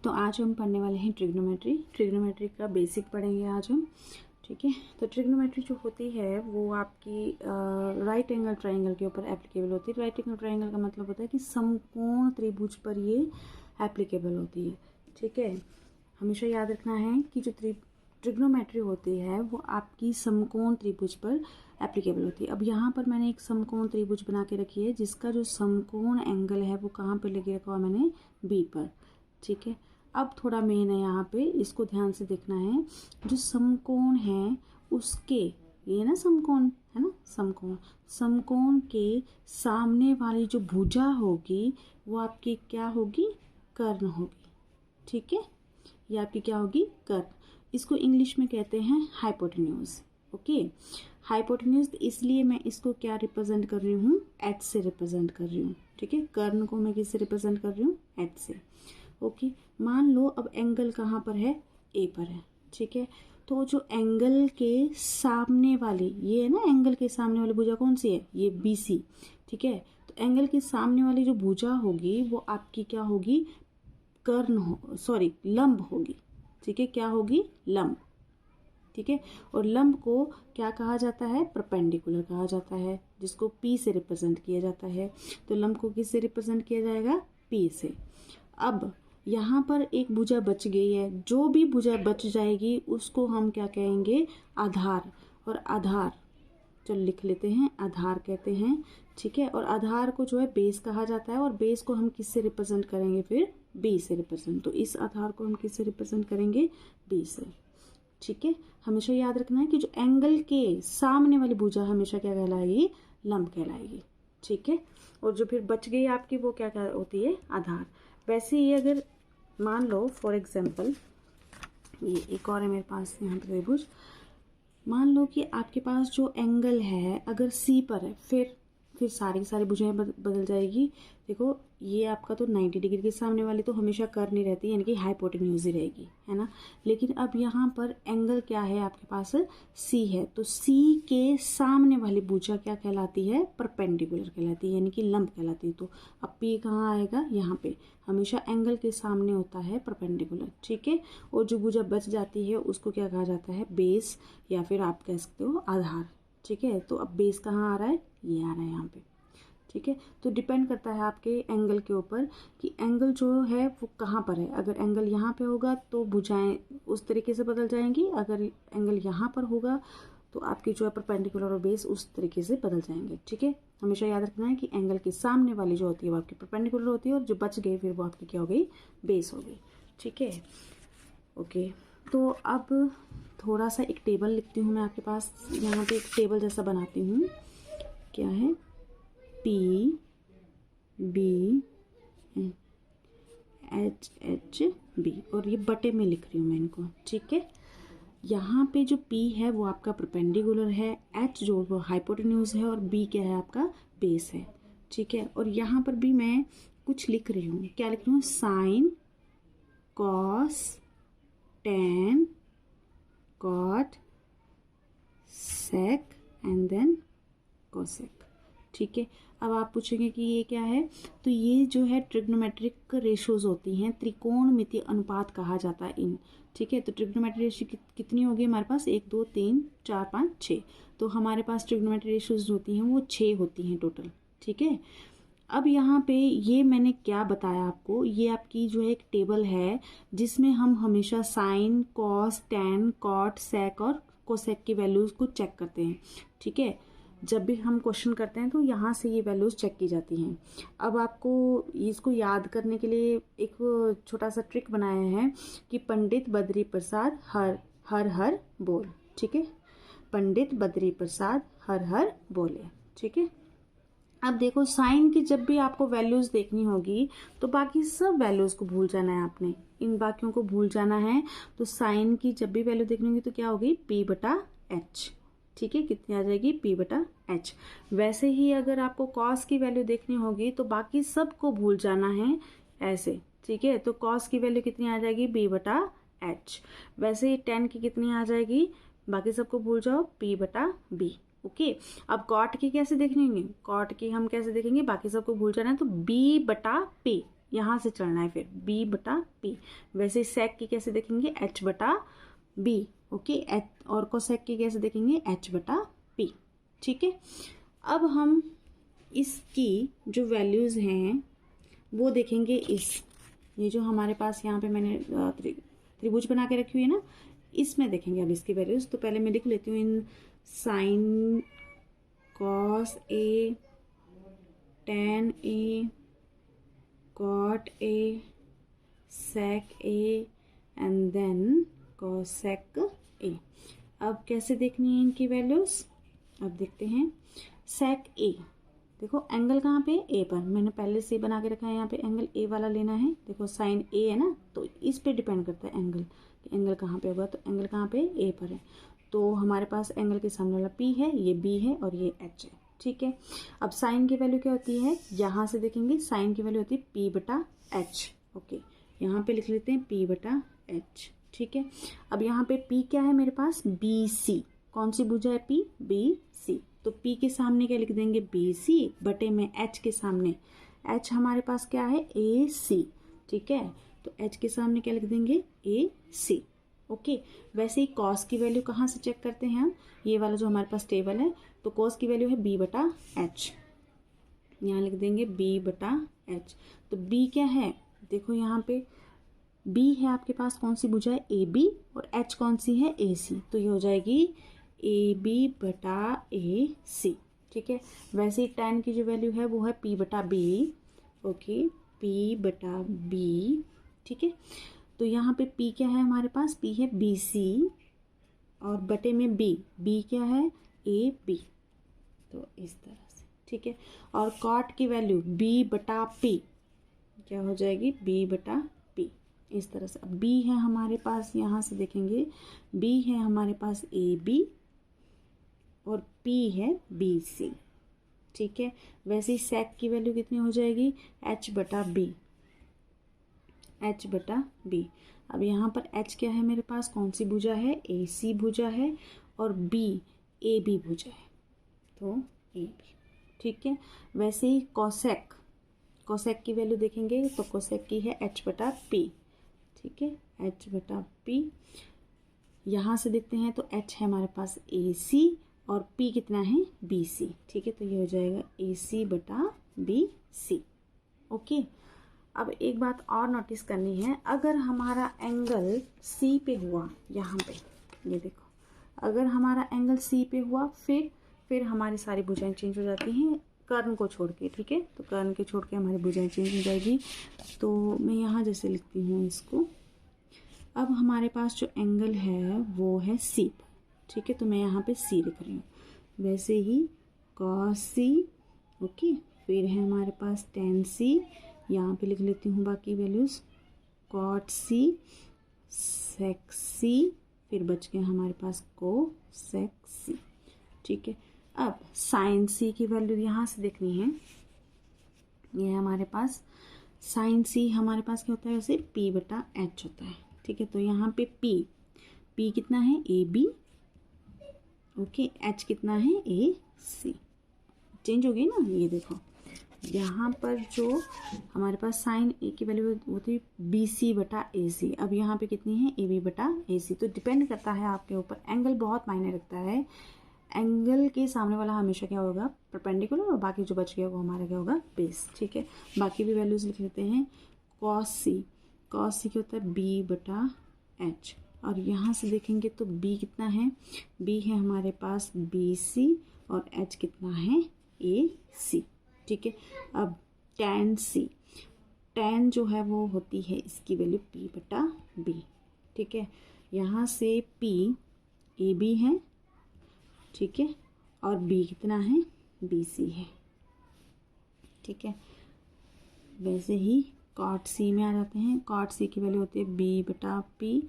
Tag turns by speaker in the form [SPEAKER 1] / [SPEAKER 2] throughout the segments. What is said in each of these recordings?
[SPEAKER 1] तो आज हम पढ़ने वाले हैं ट्रिग्नोमेट्री का बेसिक पढ़ेंगे आज हम। ठीक है, तो ट्रिग्नोमेट्री जो होती है वो आपकी राइट एंगल ट्रायंगल के ऊपर एप्लीकेबल होती है। राइट एंगल ट्रायंगल का मतलब होता है कि समकोण त्रिभुज पर ये एप्लीकेबल होती है। ठीक है, हमेशा याद रखना है कि जो ट्रिग्नोमेट्री होती है वो आपकी समकोण त्रिभुज पर एप्लीकेबल होती है। अब यहाँ पर मैंने एक समकोण त्रिभुज बना के रखी है जिसका जो समकोण एंगल है वो कहाँ पर लेके रखा हुआ मैंने, बी पर। ठीक है, अब थोड़ा मेन है यहाँ पे, इसको ध्यान से देखना है। जो समकोण है उसके, ये ना समकोण है ना, समकोण के सामने वाली जो भुजा होगी वो आपकी क्या होगी, कर्ण होगी। ठीक है, ये आपकी क्या होगी, कर्ण। इसको इंग्लिश में कहते हैं हाइपोटेन्यूज। ओके, हाइपोटेन्यूज इसलिए मैं इसको क्या रिप्रेजेंट कर रही हूँ, एच से रिप्रेजेंट कर रही हूँ। ठीक है, कर्ण को मैं किससे रिप्रेजेंट कर रही हूँ, एच से। ओके, मान लो अब एंगल कहाँ पर है, ए पर है। ठीक है, तो जो एंगल के सामने वाली, ये है ना एंगल के सामने वाली भुजा कौन सी है, ये बी सी। ठीक है, तो एंगल के सामने वाली जो भुजा होगी वो आपकी क्या होगी, लंब होगी। ठीक है, क्या होगी, लंब। ठीक है, और लंब को क्या कहा जाता है, परपेंडिकुलर कहा जाता है, जिसको पी से रिप्रेजेंट किया जाता है। तो लंब को किस से रिप्रेजेंट किया जाएगा, पी से। अब यहाँ पर एक भुजा बच गई है, जो भी भुजा बच जाएगी उसको हम क्या कहेंगे, आधार। और आधार चलो लिख लेते हैं, आधार कहते हैं। ठीक है, और आधार को जो है बेस कहा जाता है, और बेस को हम किससे रिप्रेजेंट करेंगे, फिर बी से रिप्रेजेंट। तो इस आधार को हम किससे रिप्रेजेंट करेंगे, बी से। ठीक है, हमेशा याद रखना है कि जो एंगल के सामने वाली भुजा हमेशा क्या कहलाएगी, लंब कहलाएगी। ठीक है, और जो फिर बच गई आपकी वो क्या होती है, आधार। वैसे ही अगर मान लो फॉर एग्जांपल, ये एक और है मेरे पास यहाँ पर त्रिभुज। मान लो कि आपके पास जो एंगल है अगर सी पर है, फिर सारी की सारी भुजाएं बदल जाएगी। देखो ये आपका तो 90 डिग्री के सामने वाली तो हमेशा कर्व नहीं रहती, यानी कि हाइपोटेन्यूज ही रहेगी, है ना। लेकिन अब यहाँ पर एंगल क्या है आपके पास, सी है, तो सी के सामने वाली भुजा क्या कहलाती है, परपेंडिकुलर कहलाती है, यानी कि लंब कहलाती है। तो अब पी कहाँ आएगा, यहाँ पे। हमेशा एंगल के सामने होता है परपेंडिकुलर। ठीक है, और जो भुजा बच जाती है उसको क्या कहा जाता है, बेस, या फिर आप कह सकते हो आधार। ठीक है, तो अब बेस कहाँ आ रहा है, ये आ रहा है यहाँ पे। ठीक है, तो डिपेंड करता है आपके एंगल के ऊपर कि एंगल जो है वो कहाँ पर है। अगर एंगल यहाँ पे होगा तो भुजाएं उस तरीके से बदल जाएंगी, अगर एंगल यहाँ पर होगा तो आपकी जो है परपेंडिकुलर और बेस उस तरीके से बदल जाएंगे। ठीक है, हमेशा याद रखना है कि एंगल के सामने वाली जो होती है वो आपकी परपेंडिकुलर होती है, और जो बच गई फिर वो आपकी क्या हो गई, बेस हो गई। ठीक है, ओके, तो अब थोड़ा सा एक टेबल लिखती हूँ मैं आपके पास, यहाँ पे एक टेबल जैसा बनाती हूँ। क्या है, P B H H B, और ये बटे में लिख रही हूँ मैं इनको। ठीक है, यहाँ पे जो P है वो आपका परपेंडिकुलर है, H जो वो हाइपोटेन्यूज है, और B क्या है आपका, बेस है। ठीक है, और यहाँ पर भी मैं कुछ लिख रही हूँ, क्या लिख रही हूँ, sine, cos, tan, cot, sec and then cosec. ठीक है, अब आप पूछेंगे कि ये क्या है, तो ये जो है ट्रिग्नोमेट्रिक रेशोज होती हैं, त्रिकोणमितीय अनुपात कहा जाता है इन। ठीक है, तो ट्रिग्नोमेट्रिक रेशियो कितनी होगी हमारे पास, 1 2 3 4 5 6। तो हमारे पास ट्रिग्नोमेट्रिक रेशोज होती हैं वो 6 होती हैं टोटल। ठीक है, अब यहाँ पे ये मैंने क्या बताया आपको, ये आपकी जो है एक टेबल है जिसमें हम हमेशा साइन, कॉस, टेन, कॉट, सेक और कोसेक की वैल्यूज को चेक करते हैं। ठीक है, जब भी हम क्वेश्चन करते हैं तो यहाँ से ये वैल्यूज चेक की जाती हैं। अब आपको इसको याद करने के लिए एक छोटा सा ट्रिक बनाया है कि पंडित बद्री प्रसाद हर हर हर बोल। ठीक है, पंडित बद्री प्रसाद हर हर बोले। ठीक है, अब देखो साइन की जब भी आपको वैल्यूज देखनी होगी तो बाकी सब वैल्यूज को भूल जाना है आपने, इन बाकियों को भूल जाना है। तो साइन की जब भी वैल्यू देखनी होगी तो क्या होगी, P बटा एच। ठीक है, कितनी आ जाएगी, P बटा एच। वैसे ही अगर आपको कॉस की वैल्यू देखनी होगी तो बाकी सबको भूल जाना है ऐसे। ठीक है, तो कॉस की वैल्यू कितनी आ जाएगी, B बटा एच। वैसे ही टेन की कितनी आ जाएगी, बाकी सबको भूल जाओ, P बटा B। ओके, अब कॉट की कैसे देखनी होगी, कॉट की हम कैसे देखेंगे, बाकी सबको भूल जाना है तो B बटा P। यहाँ से चलना है फिर b बटा p। वैसे सेक की कैसे देखेंगे, h बटा b। ओके, और कोसेक की कैसे देखेंगे, h बटा p। ठीक है, अब हम इसकी जो वैल्यूज़ हैं वो देखेंगे। ये जो हमारे पास यहाँ पे मैंने त्रिभुज बना के रखी हुई है ना, इसमें देखेंगे अब इसकी वैल्यूज़। तो पहले मैं लिख लेती हूँ in sine cos A, tan A, cot A, sec A and then cosec A. अब कैसे देखनी है इनकी वैल्यूज़, अब देखते हैं। सेक ए, देखो एंगल कहाँ पे, ए पर। मैंने पहले से बना के रखा है, यहाँ पे एंगल ए वाला लेना है। देखो साइन ए है ना, तो इस पे डिपेंड करता है एंगल, एंगल कहाँ पे होगा। तो एंगल कहाँ पे, ए पर है। तो हमारे पास एंगल के सामने वाला पी है, ये बी है और ये एच है। ठीक है, अब साइन की वैल्यू क्या होती है, यहाँ से देखेंगे साइन की वैल्यू होती है पी बटा एच। ओके, यहाँ पे लिख लेते हैं पी बटा एच। ठीक है, अब यहाँ पे पी क्या है मेरे पास, बी सी। कौन सी भुजा है, पी बी सी। तो P के सामने क्या लिख देंगे, BC बटे में H के सामने, H हमारे पास क्या है, AC। ठीक है, तो H के सामने क्या लिख देंगे, AC। ओके, वैसे ही कॉस की वैल्यू कहाँ से चेक करते हैं हम, ये वाला जो हमारे पास टेबल है। तो कॉस की वैल्यू है B बटा H, यहाँ लिख देंगे B बटा H। तो B क्या है, देखो यहाँ पे B है आपके पास, कौन सी भुजा है, AB, और H कौन सी है, AC। तो ये हो जाएगी AB बटा AC। ठीक है, वैसे ही tan की जो वैल्यू है वो है P बटा B। ओके, P बटा B। ठीक है, तो यहाँ पे P क्या है हमारे पास, P है BC और बटे में B क्या है, AB। तो इस तरह से, ठीक है। और कॉट की वैल्यू B बटा P क्या हो जाएगी, B बटा P। इस तरह से अब B है हमारे पास, यहाँ से देखेंगे B है हमारे पास AB और P है BC। ठीक है, वैसे ही सेक की वैल्यू कितनी हो जाएगी, H बटा B, H बटा B। अब यहाँ पर H क्या है मेरे पास, कौन सी भुजा है, AC भुजा है, और B AB भुजा है, तो AB। ठीक है, वैसे ही कोसेक, कोसेक की वैल्यू देखेंगे तो कोसेक की है H बटा P। ठीक है, H बटा P। यहाँ से देखते हैं तो H है हमारे पास AC और P कितना है, BC। ठीक है, तो ये हो जाएगा AC बटा BC। ओके, अब एक बात और नोटिस करनी है, अगर हमारा एंगल C पे हुआ, यहाँ पे ये देखो, अगर हमारा एंगल C पे हुआ, फिर हमारी सारी भुजाएं चेंज हो जाती हैं कर्ण को छोड़ के। ठीक है, तो कर्ण के छोड़ के हमारी भुजाएं चेंज हो जाएगी। तो मैं यहाँ जैसे लिखती हूँ इसको, अब हमारे पास जो एंगल है वो है C पर। ठीक है, तो मैं यहाँ पे C लिख रही हूँ। वैसे ही cos C, ओके, फिर है हमारे पास tan C, यहाँ पे लिख लेती हूँ बाकी values, cot C, sec C, फिर बच गया हमारे पास cosec C। ठीक है, अब sin C की वैल्यू यहाँ से देखनी है, ये हमारे पास sin C हमारे पास क्या होता है, वैसे P बटा H होता है। ठीक है, तो यहाँ पे P कितना है, AB। ओके, H कितना है, AC। चेंज हो गई ना, ये देखो यहाँ पर जो हमारे पास साइन A की वैल्यू होती है BC बटा AC। अब यहाँ पे कितनी है, AB बटा AC। तो डिपेंड करता है आपके ऊपर, एंगल बहुत मायने रखता है। एंगल के सामने वाला हमेशा क्या होगा, परपेंडिकुलर, और बाकी जो बच गया वो हमारा क्या होगा, बेस। ठीक है, बाकी भी वैल्यूज लिख लेते हैं। cos C क्या होता है, B बटा H। और यहाँ से देखेंगे तो B कितना है, B है हमारे पास BC और H कितना है, AC। ठीक है, अब tan C, tan जो है वो होती है इसकी वैल्यू P बटा B। ठीक है, यहाँ से P AB है, ठीक है, और B कितना है, BC है। ठीक है, वैसे ही cot C में आ जाते हैं। cot C की वैल्यू होती है B बटा P।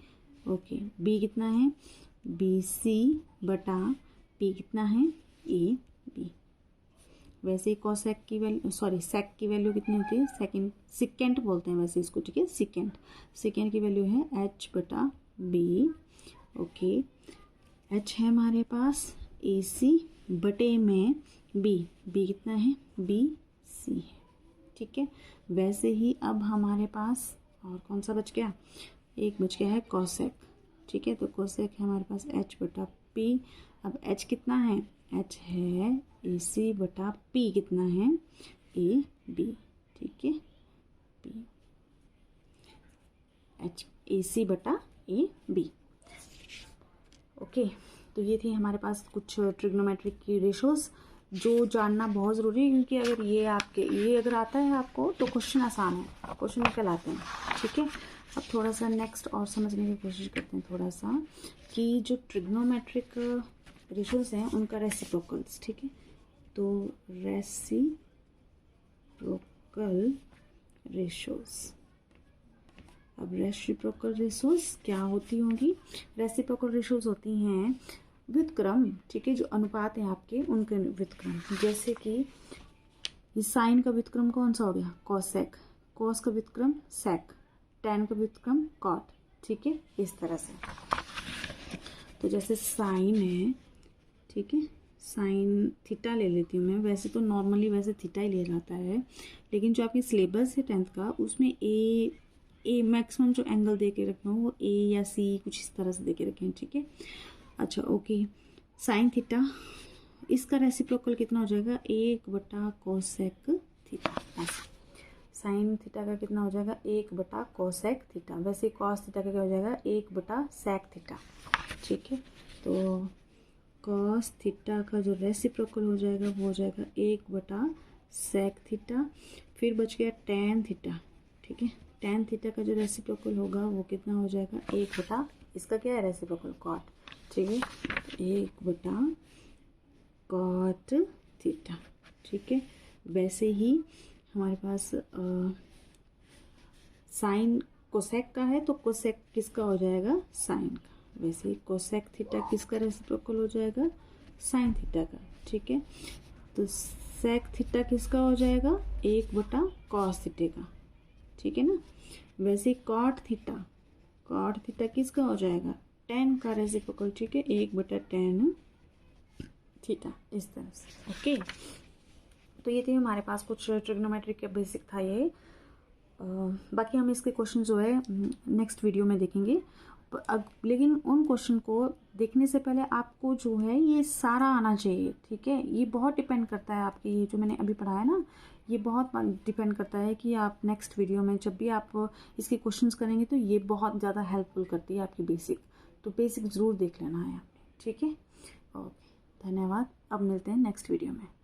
[SPEAKER 1] ओके, B कितना है, BC बटा P कितना है, AB। वैसे ही cosec की वैल्यू, sec की वैल्यू कितनी होती है, सेकेंड बोलते हैं वैसे इसको। ठीक है, सेकेंड की वैल्यू है H बटा B। ओके, H है हमारे पास AC बटे में B कितना है, BC है। ठीक है। वैसे ही अब हमारे पास और कौन सा बच गया, एक बच गया है कोसेक, ठीक है। तो कोसेक है हमारे पास h बटा p। अब h कितना है, h है AC बटा p कितना है, AB, ठीक है, p h AC बटा AB। ओके, तो ये थी हमारे पास कुछ ट्रिग्नोमेट्रिक की रेशोज़ जो जानना बहुत ज़रूरी है, क्योंकि अगर ये अगर आता है आपको तो क्वेश्चन आसान है, क्वेश्चन निकल आते हैं, ठीक है। अब थोड़ा सा नेक्स्ट और समझने की कोशिश करते हैं थोड़ा सा कि जो ट्रिग्नोमेट्रिक रेशोज़ हैं उनका रेसिप्रोकल्स, ठीक है। तो रेसिप्रोकल रेशोज़, अब रेसिप्रोकल रेशोज़ क्या होती होंगी, रेसिप्रोकल रेशोज़ होती हैं व्युत्क्रम, ठीक है, जो अनुपात है आपके उनके व्युत्क्रम। जैसे कि ये साइन का व्युत्क्रम कौन सा हो गया, कॉसेक, कॉस का व्युत्क्रम सेक, टैन का व्युत्क्रम कॉट, ठीक है, इस तरह से। तो जैसे साइन है, ठीक है, साइन थीटा ले लेती हूँ मैं, वैसे तो नॉर्मली वैसे थीटा ही लिया जाता है, लेकिन जो आपकी सिलेबस है 10th का उसमें ए मैक्सिमम जो एंगल दे के रखना हो वो ए या सी कुछ इस तरह से दे के रखें, ठीक है। अच्छा ओके, साइन थीटा, इसका रेसिप्रोकल कितना हो जाएगा, 1 बटा कोसेक थीटा, ऐसा। साइन थीटा का कितना हो जाएगा, 1 बटा कोसेक थीटा। वैसे कॉस थीटा का क्या हो जाएगा, 1 बटा सेक थीटा, ठीक है। तो कॉस थीटा का जो रेसिप्रोकल हो जाएगा वो हो जाएगा 1 बटा सेक थीटा। फिर बच गया टैन थीटा, ठीक है। टैन थीटा का जो रेसिप्रोकल होगा वो कितना हो जाएगा, 1 बटा, इसका क्या है रेसिप्रोकल, कॉट, ठीक है, 1 बटा कॉट थीटा, ठीक है। वैसे ही हमारे पास साइन कोसेक का है तो कोसेक किसका हो जाएगा, साइन का। वैसे ही कोसेक थीटा किसका रेसिप्रोकल हो जाएगा, साइन थीटा का, ठीक है। तो सेक थीटा किसका हो जाएगा, 1 बटा कॉस थीटा का, ठीक है ना। वैसे कॉट थीटा किसका हो जाएगा, टैन का रेसिप्रोकल, ठीक है, 1 बटा टैन थीटा, इस तरह से। ओके, तो ये थे हमारे पास कुछ ट्रिग्नोमेट्रिक का बेसिक था ये। बाकी हम इसके क्वेश्चन जो है नेक्स्ट वीडियो में देखेंगे। लेकिन उन क्वेश्चन को देखने से पहले आपको जो है ये सारा आना चाहिए, ठीक है। ये बहुत डिपेंड करता है आपकी, ये जो मैंने अभी पढ़ाया ना, ये बहुत डिपेंड करता है कि आप नेक्स्ट वीडियो में जब भी आप इसके क्वेश्चंस करेंगे तो ये बहुत ज़्यादा हेल्पफुल करती है आपकी बेसिक। तो बेसिक ज़रूर देख लेना है आपने, ठीक है। ओके, धन्यवाद। अब मिलते हैं नेक्स्ट वीडियो में।